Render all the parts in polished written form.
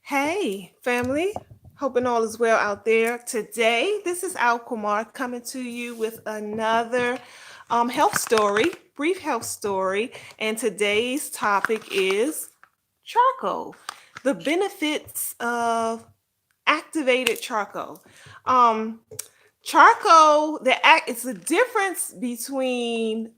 Hey, family. Hoping all is well out there. Today, this is Alqamar coming to you with another health story, brief health story. And today's topic is charcoal, the benefits of activated charcoal. Um, Charcoal, it's the difference between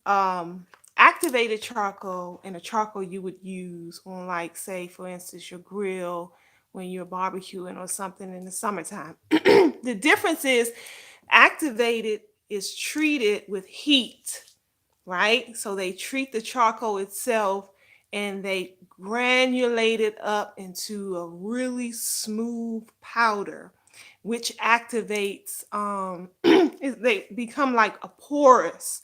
activated charcoal and a charcoal you would use on, like, say, for instance, your grill when you're barbecuing or something in the summertime. The difference is activated is treated with heat, right? So they treat the charcoal itself and they granulate it up into a really smooth powder, which activates, they become like a porous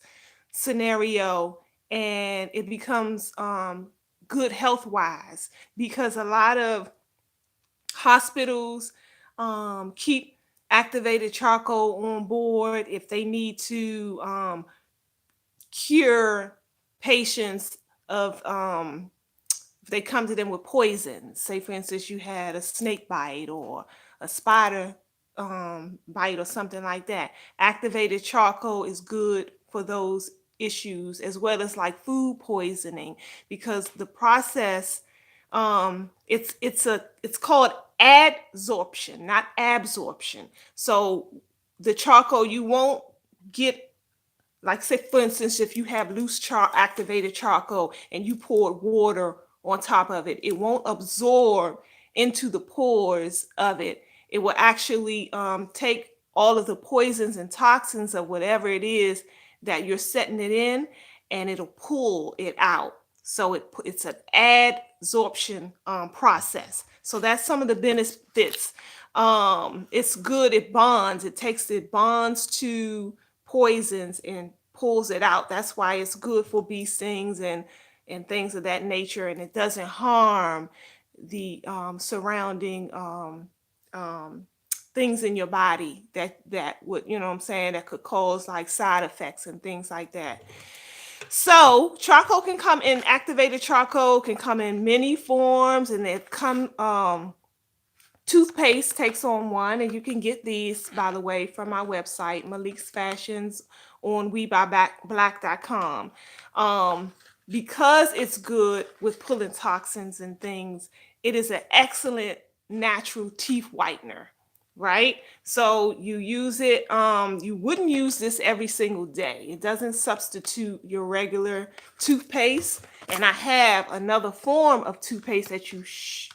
scenario, and it becomes good health wise, because a lot of hospitals keep activated charcoal on board if they need to cure patients of if they come to them with poison. Say, for instance, you had a snake bite or a spider bite or something like that. Activated charcoal is good for those issues, as well as like food poisoning, because the process, it's called adsorption, not absorption. So the charcoal, you won't get, like, say for instance, if you have loose activated charcoal and you poured water on top of it, it won't absorb into the pores of it. It will actually take all of the poisons and toxins of whatever it is that you're setting it in, and it'll pull it out. So it's an adsorption process. So that's some of the benefits. It's good. It bonds to poisons and pulls it out. That's why it's good for bee stings and things of that nature, and it doesn't harm the surrounding um, things in your body that would, you know what I'm saying, that could cause like side effects and things like that. So activated charcoal can come in many forms, and it come toothpaste takes on one, and you can get these, by the way, from my website, Malik's Fashions, on WeBuyBlack.com. Because it's good with pulling toxins and things, it is an excellent natural teeth whitener, right? So you use it. You wouldn't use this every single day. It doesn't substitute your regular toothpaste. And I have another form of toothpaste that you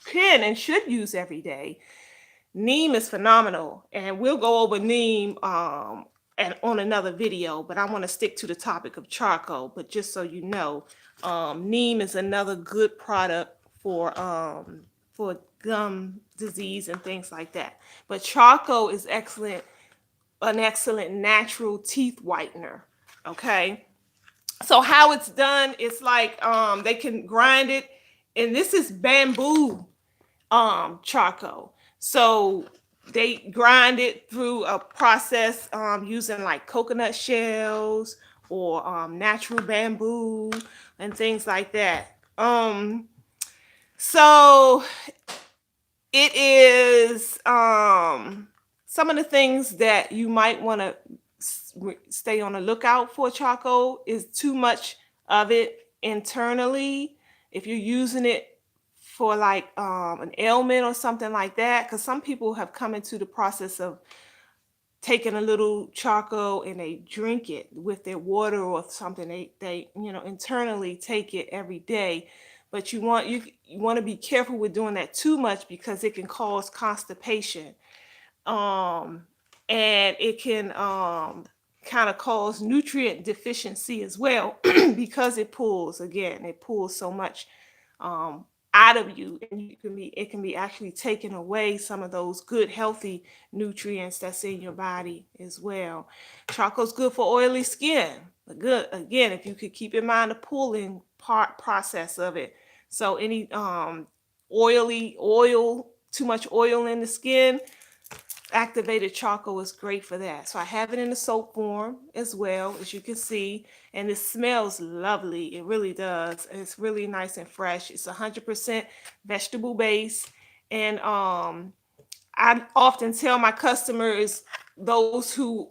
can and should use every day. Neem is phenomenal, and we'll go over neem and on another video. But I want to stick to the topic of charcoal. But just so you know, neem is another good product for gum disease and things like that. But charcoal is an excellent natural teeth whitener. Okay, so how it's done, it's like they can grind it, and this is bamboo charcoal. So they grind it through a process using like coconut shells or natural bamboo and things like that. So it is some of the things that you might want to stay on the lookout for. Charcoal is too much of it internally. If you're using it for like an ailment or something like that, because some people have come into the process of taking a little charcoal and they drink it with their water or something. They internally take it every day. But you want to be careful with doing that too much, because it can cause constipation, um, and it can kind of cause nutrient deficiency as well, because it pulls so much um, out of you, and it can be actually taking away some of those good healthy nutrients that's in your body as well. Charcoal's good for oily skin. Good, again, if you could keep in mind the pulling part process of it. So any too much oil in the skin, activated charcoal is great for that. So I have it in the soap form as well, as you can see, and it smells lovely. It really does. It's really nice and fresh. It's 100% vegetable based, And I often tell my customers, those who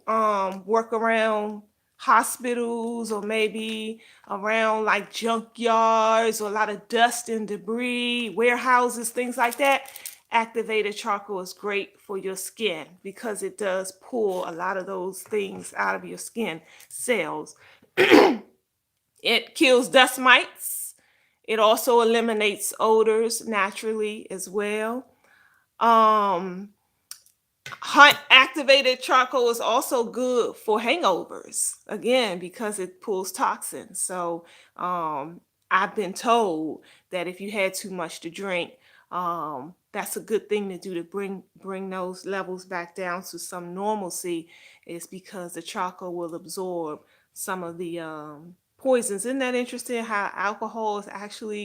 work around hospitals or maybe around like junkyards or a lot of dust and debris, warehouses, things like that, activated charcoal is great for your skin because it does pull a lot of those things out of your skin cells. It kills dust mites. It also eliminates odors naturally as well. Um, Hot activated charcoal is also good for hangovers, again, because it pulls toxins. So, I've been told that if you had too much to drink, that's a good thing to do to bring those levels back down to some normalcy, is because the charcoal will absorb some of the poisons. Isn't that interesting how alcohol is actually,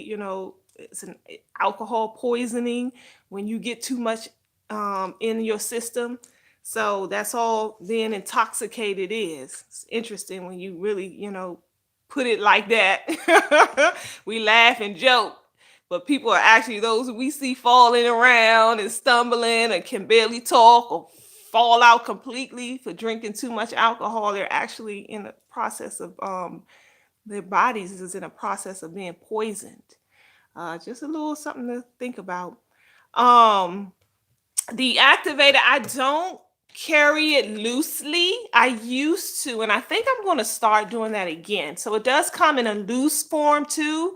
it's an alcohol poisoning when you get too much in your system. So that's all being intoxicated is. It's interesting when you really, put it like that. We laugh and joke, but people are actually those we see falling around and stumbling and can barely talk or fall out completely for drinking too much alcohol. They're actually in the process of their bodies is in a process of being poisoned. Just a little something to think about. Um, the activator, I don't carry it loosely. I used to, and I think I'm going to start doing that again. So it does come in a loose form too,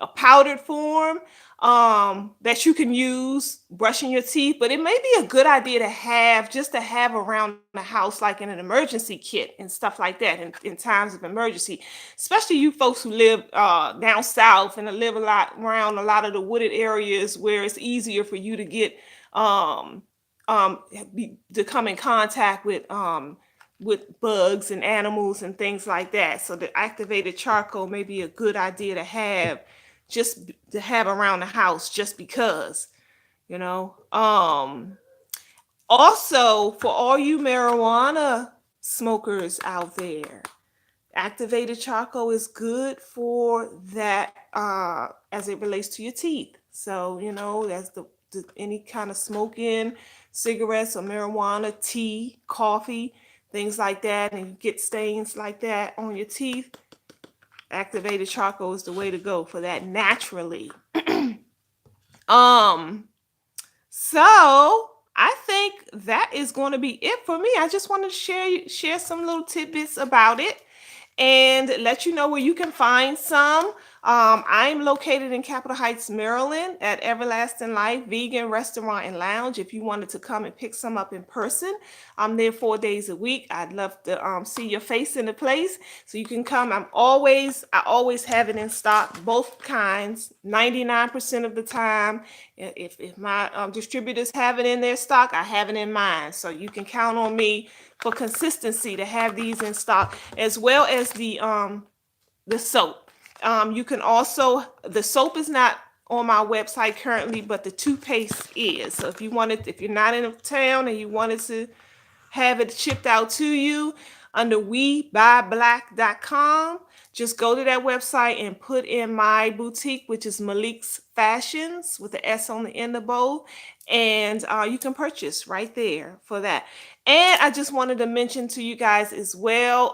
a powdered form, that you can use brushing your teeth. But it may be a good idea to have, just to have around the house, like in an emergency kit and stuff like that in times of emergency. Especially you folks who live down south and live a lot around a lot of the wooded areas where it's easier for you to get um, to come in contact with bugs and animals and things like that. So the activated charcoal may be a good idea to have, just to have around the house, just because, you know. Also, for all you marijuana smokers out there, activated charcoal is good for that, as it relates to your teeth. So, as any kind of smoking, cigarettes or marijuana, tea, coffee, things like that, and you get stains like that on your teeth, activated charcoal is the way to go for that naturally. Um, so I think that is going to be it for me. I just wanted to share some little tidbits about it and let you know where you can find some. I'm located in Capitol Heights, Maryland at Everlasting Life Vegan Restaurant and Lounge. If you wanted to come and pick some up in person, I'm there 4 days a week. I'd love to see your face in the place, so you can come. I always have it in stock, both kinds, 99% of the time. If my distributors have it in their stock, I have it in mine. So you can count on me for consistency to have these in stock, as well as the soap. You can also, the soap is not on my website currently, but the toothpaste is. So if you're not in a town and you wanted to have it shipped out to you under WeBuyBlack.com, just go to that website and put in my boutique, which is Malik's Fashions with the S on the end of both, and you can purchase right there for that. And I just wanted to mention to you guys as well,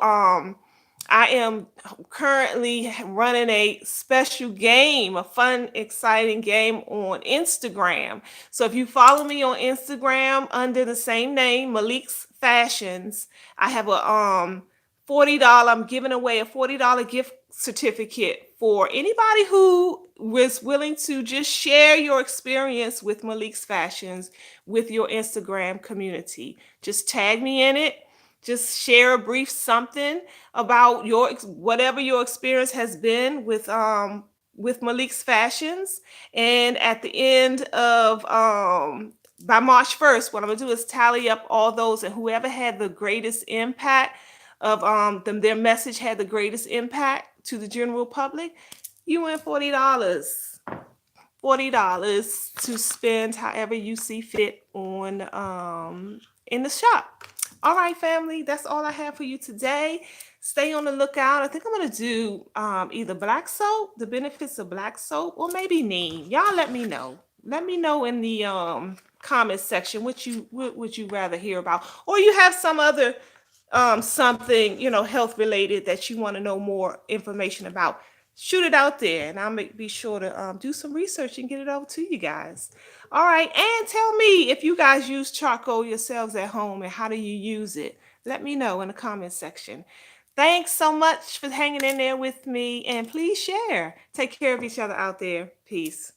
I am currently running a special game, a fun, exciting game on Instagram. So if you follow me on Instagram under the same name, Malik's Fashions, I have a $40, I'm giving away a $40 gift certificate for anybody who was willing to just share your experience with Malik's Fashions with your Instagram community. Just tag me in it. Just share a brief something about whatever your experience has been with Malik's Fashions. And at the end of by March 1st, what I'm gonna do is tally up all those, and whoever had the greatest impact of their message had the greatest impact to the general public, you win $40. $40 to spend however you see fit on in the shop. All right, family, that's all I have for you today. Stay on the lookout. I think I'm gonna do either black soap, the benefits of black soap, or maybe neem. Y'all let me know. Let me know in the comment section what would you rather hear about, or you have some other something, health related that you want to know more information about. Shoot it out there, and I'll be sure to do some research and get it over to you guys. All right, and tell me if you guys use charcoal yourselves at home and how do you use it. Let me know in the comment section. Thanks so much for hanging in there with me, and please share. Take care of each other out there. Peace.